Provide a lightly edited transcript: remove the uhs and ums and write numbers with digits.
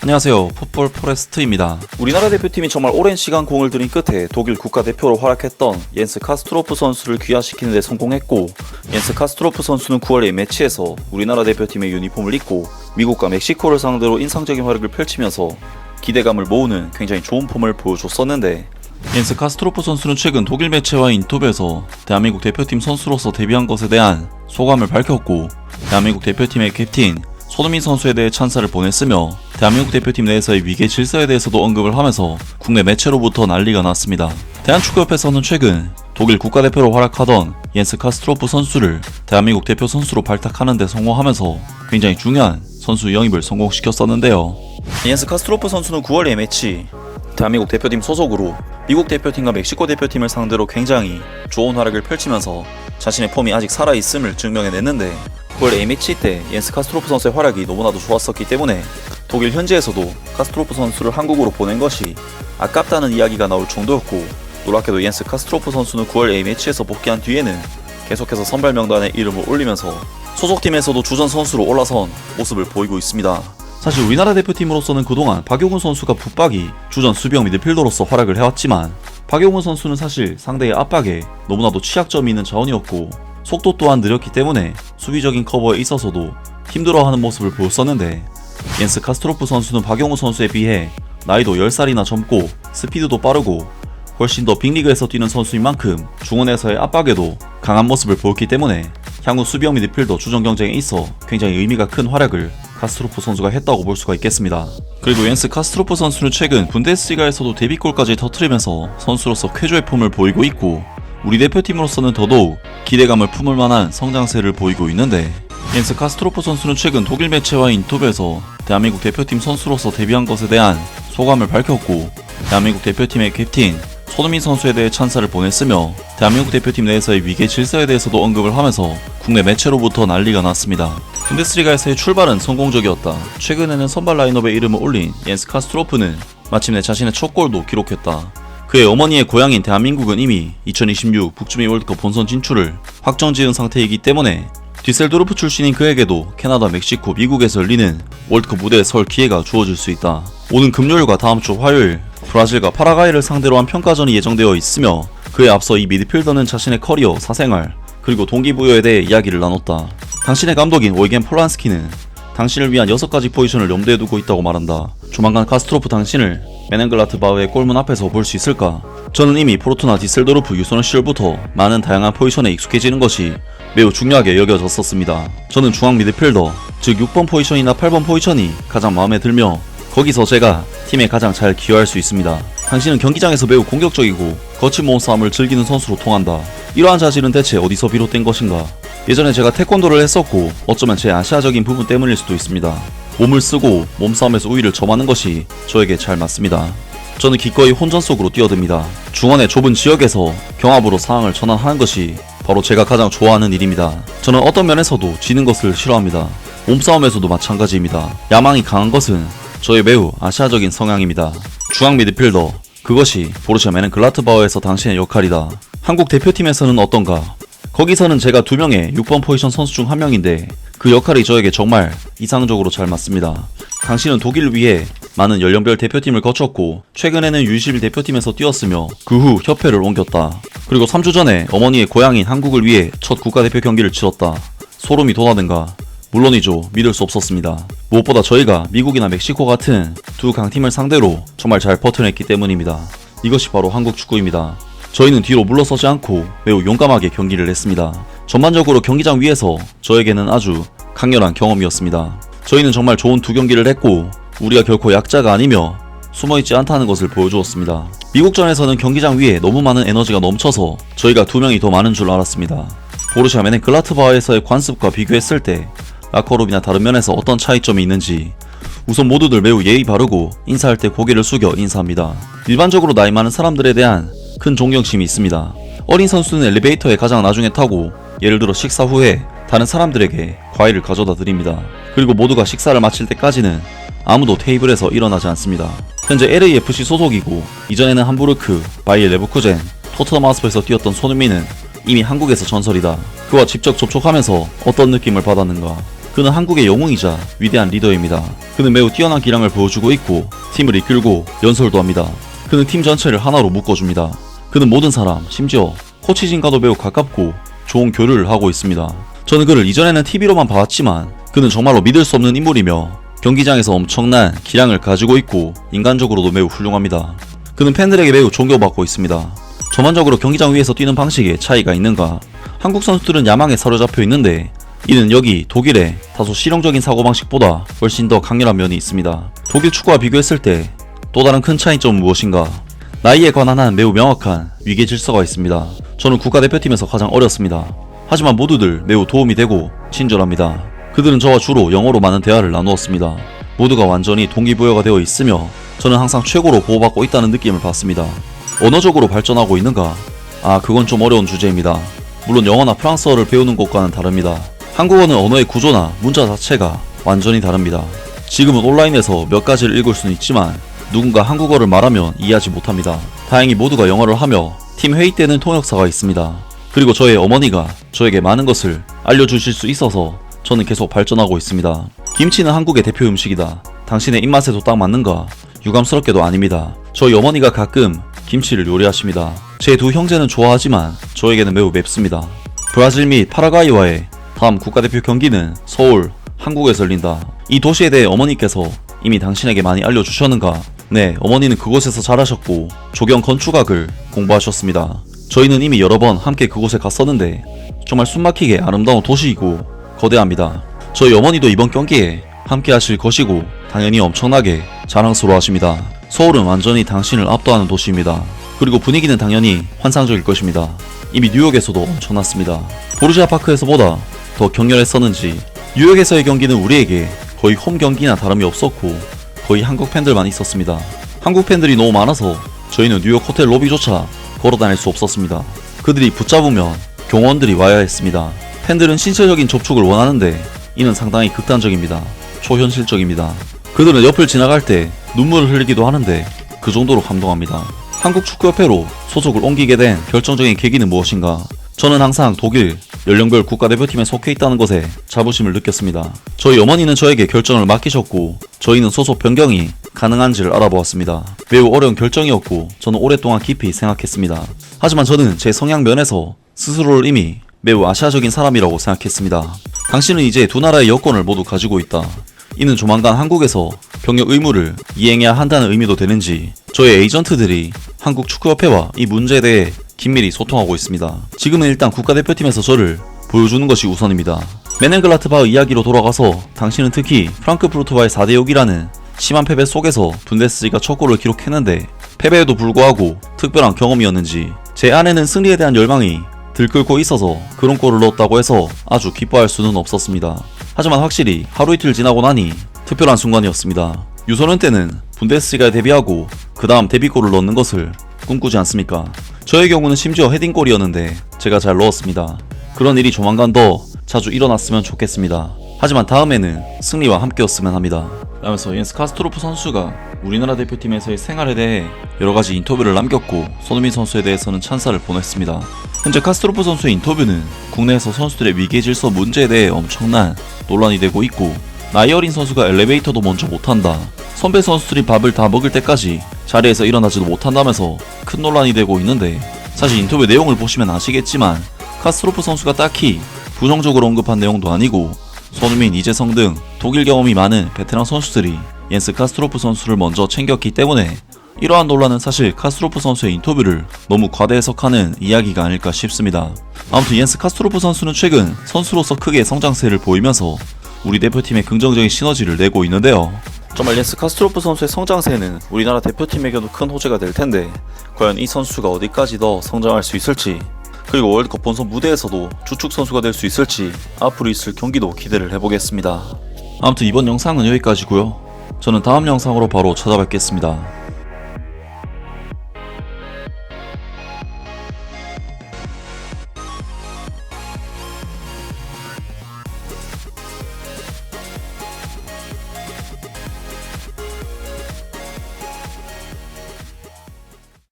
안녕하세요, 풋볼 포레스트입니다. 우리나라 대표팀이 정말 오랜 시간 공을 들인 끝에 독일 국가대표로 활약했던 옌스 카스트로프 선수를 귀화시키는 데 성공했고, 옌스 카스트로프 선수는 9월 A매치에서 우리나라 대표팀의 유니폼을 입고 미국과 멕시코를 상대로 인상적인 활약을 펼치면서 기대감을 모으는 굉장히 좋은 폼을 보여줬었는데, 옌스 카스트로프 선수는 최근 독일 매체와의 인터뷰에서 대한민국 대표팀 선수로서 데뷔한 것에 대한 소감을 밝혔고, 대한민국 대표팀의 캡틴 손흥민 선수에 대해 찬사를 보냈으며 대한민국 대표팀 내에서의 위계 질서에 대해서도 언급을 하면서 국내 매체로부터 난리가 났습니다. 대한축구협회에서는 최근 독일 국가대표로 활약하던 옌스 카스트로프 선수를 대한민국 대표 선수로 발탁하는 데 성공하면서 굉장히 중요한 선수 영입을 성공시켰었는데요. 옌스 카스트로프 선수는 9월 A매치 대한민국 대표팀 소속으로 미국 대표팀과 멕시코 대표팀을 상대로 굉장히 좋은 활약을 펼치면서 자신의 폼이 아직 살아있음을 증명해냈는데, 9월 A매치 때 옌스 카스트로프 선수의 활약이 너무나도 좋았었기 때문에 독일 현지에서도 카스트로프 선수를 한국으로 보낸 것이 아깝다는 이야기가 나올 정도였고, 놀랍게도 옌스 카스트로프 선수는 9월 A매치에서 복귀한 뒤에는 계속해서 선발 명단에 이름을 올리면서 소속팀에서도 주전 선수로 올라선 모습을 보이고 있습니다. 사실 우리나라 대표팀으로서는 그동안 박용훈 선수가 붙박이 주전 수비형 미드필더로서 활약을 해왔지만, 박용훈 선수는 사실 상대의 압박에 너무나도 취약점이 있는 자원이었고 속도 또한 느렸기 때문에 수비적인 커버에 있어서도 힘들어하는 모습을 보였었는데, 옌스 카스트로프 선수는 박용훈 선수에 비해 나이도 10살이나 젊고 스피드도 빠르고 훨씬 더 빅리그에서 뛰는 선수인 만큼 중원에서의 압박에도 강한 모습을 보였기 때문에 향후 수비형 미드필더 주전 경쟁에 있어 굉장히 의미가 큰 활약을 카스트로프 선수가 했다고 볼 수가 있겠습니다. 그리고 옌스 카스트로프 선수는 최근 분데스리가에서도 데뷔골까지 터뜨리면서 선수로서 쾌조의 폼을 보이고 있고, 우리 대표팀으로서는 더더욱 기대감을 품을 만한 성장세를 보이고 있는데, 옌스 카스트로프 선수는 최근 독일 매체와의 인터뷰에서 대한민국 대표팀 선수로서 데뷔한 것에 대한 소감을 밝혔고, 대한민국 대표팀의 캡틴 손흥민 선수에 대해 찬사를 보냈으며 대한민국 대표팀 내에서의 위계 질서에 대해서도 언급을 하면서 국내 매체로부터 난리가 났습니다. 분데스리가에서의 출발은 성공적이었다. 최근에는 선발 라인업에 이름을 올린 옌스 카스트로프는 마침내 자신의 첫 골도 기록했다. 그의 어머니의 고향인 대한민국은 이미 2026 북중미 월드컵 본선 진출을 확정지은 상태이기 때문에 디셀도르프 출신인 그에게도 캐나다, 멕시코, 미국에서 열리는 월드컵 무대에 설 기회가 주어질 수 있다. 오는 금요일과 다음 주 화요일 브라질과 파라과이를 상대로 한 평가전이 예정되어 있으며, 그에 앞서 이 미드필더는 자신의 커리어, 사생활, 그리고 동기부여에 대해 이야기를 나눴다. 당신의 감독인 오이겐 폴란스키는 당신을 위한 6가지 포지션을 염두에 두고 있다고 말한다. 조만간 카스트로프 당신을 메넨글라트바흐의 골문 앞에서 볼 수 있을까? 저는 이미 포르투나 디셀도르프 유소년 시절부터 많은 다양한 포지션에 익숙해지는 것이 매우 중요하게 여겨졌었습니다. 저는 중앙 미드필더, 즉 6번 포지션이나 8번 포지션이 가장 마음에 들며 거기서 제가 팀에 가장 잘 기여할 수 있습니다. 당신은 경기장에서 매우 공격적이고 거친 몸싸움을 즐기는 선수로 통한다. 이러한 자질은 대체 어디서 비롯된 것인가? 예전에 제가 태권도를 했었고 어쩌면 제 아시아적인 부분 때문일 수도 있습니다. 몸을 쓰고 몸싸움에서 우위를 점하는 것이 저에게 잘 맞습니다. 저는 기꺼이 혼전 속으로 뛰어듭니다. 중원의 좁은 지역에서 경합으로 상황을 전환하는 것이 바로 제가 가장 좋아하는 일입니다. 저는 어떤 면에서도 지는 것을 싫어합니다. 몸싸움에서도 마찬가지입니다. 야망이 강한 것은 저의 매우 아시아적인 성향입니다. 중앙 미드필더, 그것이 보르시아 메넨글라트바흐에서 당신의 역할이다. 한국 대표팀에서는 어떤가? 거기서는 제가 2명의 6번 포지션 선수 중 한 명인데 그 역할이 저에게 정말 이상적으로 잘 맞습니다. 당신은 독일을 위해 많은 연령별 대표팀을 거쳤고 최근에는 U21 대표팀에서 뛰었으며 그 후 협회를 옮겼다. 그리고 3주 전에 어머니의 고향인 한국을 위해 첫 국가대표 경기를 치렀다. 소름이 돋았는가? 물론이죠. 믿을 수 없었습니다. 무엇보다 저희가 미국이나 멕시코 같은 두 강팀을 상대로 정말 잘 버텨냈기 때문입니다. 이것이 바로 한국 축구입니다. 저희는 뒤로 물러서지 않고 매우 용감하게 경기를 했습니다. 전반적으로 경기장 위에서 저에게는 아주 강렬한 경험이었습니다. 저희는 정말 좋은 두 경기를 했고 우리가 결코 약자가 아니며 숨어있지 않다는 것을 보여주었습니다. 미국전에서는 경기장 위에 너무 많은 에너지가 넘쳐서 저희가 2명이 더 많은 줄 알았습니다. 보르시아 메넨글라트바흐에서의 관습과 비교했을 때 라커룸이나 다른 면에서 어떤 차이점이 있는지, 우선 모두들 매우 예의 바르고 인사할 때 고개를 숙여 인사합니다. 일반적으로 나이 많은 사람들에 대한 큰 존경심이 있습니다. 어린 선수는 엘리베이터에 가장 나중에 타고 예를 들어 식사 후에 다른 사람들에게 과일을 가져다 드립니다. 그리고 모두가 식사를 마칠 때까지는 아무도 테이블에서 일어나지 않습니다. 현재 LAFC 소속이고 이전에는 함부르크, 바이엘 레버쿠젠, 토트넘 하스퍼에서 뛰었던 손흥민은 이미 한국에서 전설이다. 그와 직접 접촉하면서 어떤 느낌을 받았는가? 그는 한국의 영웅이자 위대한 리더입니다. 그는 매우 뛰어난 기량을 보여주고 있고 팀을 이끌고 연설도 합니다. 그는 팀 전체를 하나로 묶어줍니다. 그는 모든 사람, 심지어 코치진과도 매우 가깝고 좋은 교류를 하고 있습니다. 저는 그를 이전에는 TV로만 봐왔지만 그는 정말로 믿을 수 없는 인물이며 경기장에서 엄청난 기량을 가지고 있고 인간적으로도 매우 훌륭합니다. 그는 팬들에게 매우 존경받고 있습니다. 전반적으로 경기장 위에서 뛰는 방식에 차이가 있는가? 한국 선수들은 야망에 사로잡혀 있는데 이는 여기 독일의 다소 실용적인 사고방식보다 훨씬 더 강렬한 면이 있습니다. 독일 축구와 비교했을 때 또 다른 큰 차이점은 무엇인가? 나이에 관한 한 매우 명확한 위계 질서가 있습니다. 저는 국가대표팀에서 가장 어렸습니다. 하지만 모두들 매우 도움이 되고 친절합니다. 그들은 저와 주로 영어로 많은 대화를 나누었습니다. 모두가 완전히 동기부여가 되어 있으며 저는 항상 최고로 보호받고 있다는 느낌을 받습니다. 언어적으로 발전하고 있는가? 그건 좀 어려운 주제입니다. 물론 영어나 프랑스어를 배우는 것과는 다릅니다. 한국어는 언어의 구조나 문자 자체가 완전히 다릅니다. 지금은 온라인에서 몇 가지를 읽을 수는 있지만 누군가 한국어를 말하면 이해하지 못합니다. 다행히 모두가 영어를 하며 팀 회의 때는 통역사가 있습니다. 그리고 저의 어머니가 저에게 많은 것을 알려주실 수 있어서 저는 계속 발전하고 있습니다. 김치는 한국의 대표 음식이다. 당신의 입맛에도 딱 맞는가? 유감스럽게도 아닙니다. 저희 어머니가 가끔 김치를 요리하십니다. 제 두 형제는 좋아하지만 저에게는 매우 맵습니다. 브라질 및 파라과이와의 다음 국가대표 경기는 서울, 한국에서 열린다. 이 도시에 대해 어머니께서 이미 당신에게 많이 알려주셨는가? 네, 어머니는 그곳에서 자라셨고 조경 건축학을 공부하셨습니다. 저희는 이미 여러 번 함께 그곳에 갔었는데 정말 숨막히게 아름다운 도시이고 거대합니다. 저희 어머니도 이번 경기에 함께 하실 것이고 당연히 엄청나게 자랑스러워 하십니다. 서울은 완전히 당신을 압도하는 도시입니다. 그리고 분위기는 당연히 환상적일 것입니다. 이미 뉴욕에서도 엄청났습니다. 보르시아 파크에서보다 더 격렬했었는지 뉴욕에서의 경기는 우리에게 거의 홈 경기나 다름이 없었고 거의 한국 팬들만 있었습니다. 한국 팬들이 너무 많아서 저희는 뉴욕 호텔 로비조차 걸어다닐 수 없었습니다. 그들이 붙잡으면 경호원들이 와야 했습니다. 팬들은 신체적인 접촉을 원하는데 이는 상당히 극단적입니다. 초현실적입니다. 그들은 옆을 지나갈 때 눈물을 흘리기도 하는데 그 정도로 감동합니다. 한국축구협회로 소속을 옮기게 된 결정적인 계기는 무엇인가? 저는 항상 독일 연령별 국가대표팀에 속해 있다는 것에 자부심을 느꼈습니다. 저희 어머니는 저에게 결정을 맡기셨고 저희는 소속 변경이 가능한지를 알아보았습니다. 매우 어려운 결정이었고 저는 오랫동안 깊이 생각했습니다. 하지만 저는 제 성향 면에서 스스로를 이미 매우 아시아적인 사람이라고 생각했습니다. 당신은 이제 두 나라의 여권을 모두 가지고 있다. 이는 조만간 한국에서 병역 의무를 이행해야 한다는 의미도 되는지 저의 에이전트들이 한국 축구협회와 이 문제에 대해 긴밀히 소통하고 있습니다. 지금은 일단 국가대표팀에서 저를 보여주는 것이 우선입니다. 메넨글라트바흐 이야기로 돌아가서 당신은 특히 프랑크푸르트와의 4대6이라는 심한 패배 속에서 분데스리가 첫 골을 기록했는데 패배에도 불구하고 특별한 경험이었는지 제 안에는 승리에 대한 열망이 들끓고 있어서 그런 골을 넣었다고 해서 아주 기뻐할 수는 없었습니다. 하지만 확실히 하루 이틀 지나고 나니 특별한 순간이었습니다. 유소년 때는 분데스리가에 데뷔하고 그 다음 데뷔골을 넣는 것을 꿈꾸지 않습니까? 저의 경우는 심지어 헤딩골이었는데 제가 잘 넣었습니다. 그런 일이 조만간 더 자주 일어났으면 좋겠습니다. 하지만 다음에는 승리와 함께였으면 합니다. 라면서 옌스 카스토로프 선수가 우리나라 대표팀에서의 생활에 대해 여러가지 인터뷰를 남겼고 손흥민 선수에 대해서는 찬사를 보냈습니다. 현재 카스토로프 선수의 인터뷰는 국내에서 선수들의 위계 질서 문제에 대해 엄청난 논란이 되고 있고 나이 어린 선수가 엘리베이터도 먼저 못한다, 선배 선수들이 밥을 다 먹을 때까지 자리에서 일어나지도 못한다면서 큰 논란이 되고 있는데 사실 인터뷰 내용을 보시면 아시겠지만 카스토로프 선수가 딱히 부정적으로 언급한 내용도 아니고 손흥민, 이재성 등 독일 경험이 많은 베테랑 선수들이 옌스 카스토로프 선수를 먼저 챙겼기 때문에 이러한 논란은 사실 카스토로프 선수의 인터뷰를 너무 과대 해석하는 이야기가 아닐까 싶습니다. 아무튼 옌스 카스토로프 선수는 최근 선수로서 크게 성장세를 보이면서 우리 대표팀에 긍정적인 시너지를 내고 있는데요. 정말 옌스 카스토로프 선수의 성장세는 우리나라 대표팀에게도 큰 호재가 될 텐데 과연 이 선수가 어디까지 더 성장할 수 있을지, 그리고 월드컵 본선 무대에서도 주축 선수가 될 수 있을지 앞으로 있을 경기도 기대를 해보겠습니다. 아무튼 이번 영상은 여기까지고요. 저는 다음 영상으로 바로 찾아뵙겠습니다.